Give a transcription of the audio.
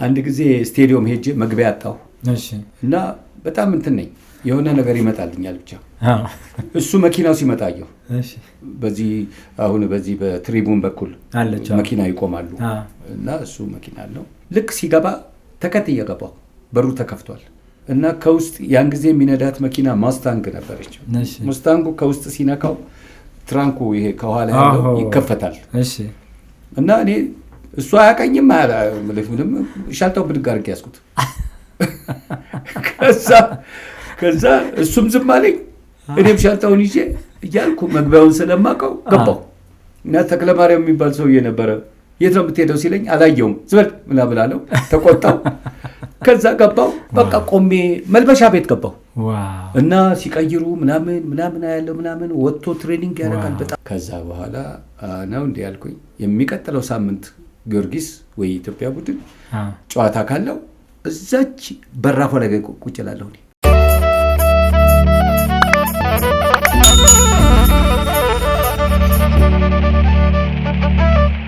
አንድ ጊዜ ስቴዲየም ሄጄ መግቢያ አጣሁ። እሺ እና በጣም እንትን ነኝ የሆነ ነገር ይመጣልኛል ብቻ እሱ መኪናው ሲመጣየው በዚህ አሁን በዚህ በትሪቡን በኩል መኪና ይቆማሉ እና እሱ መኪና አለው ልክ ሲገባ ተከትዬ ገባሁ በሩ ተከፍቷል እና ከውስጥ ያን ጊዜ የሚነዳት መኪና ማስታንግ ነበረች ማስታንጉ ከውስጥ ሲነካው ትራንኩ ይሄ ከኋላ ያለው ይከፈታል እና እኔ እሱ አያቀኝም ምንም ሻልታው ብድግ አድርጌ ያዝኩት ከዛ እሱም ዝም አለኝ እኔም ሻልታውን ይዤ እያልኩ መግቢያውን ስለማውቀው ገባሁ እና ተክለማርያም የሚባል ሰውዬ ነበረ የት ነው የምትሄደው ሲለኝ አላየውም ዝበል ምናምን አለው ተቆጣው ከዛ ገባሁ በቃ ቆሜ መልበሻ ቤት ገባሁ እና ሲቀይሩ ምናምን ያለው ምናምን ወጥቶ ትሬኒንግ ያደርጋል በጣም ከዛ በኋላ ነው እንዴ ያልኩኝ የሚቀጥለው ሳምንት ጊዮርጊስ ወይ ኢትዮጵያ ቡድን ጨዋታ ካለው እዛች በራፎ ላይ ቁጭ እላለሁ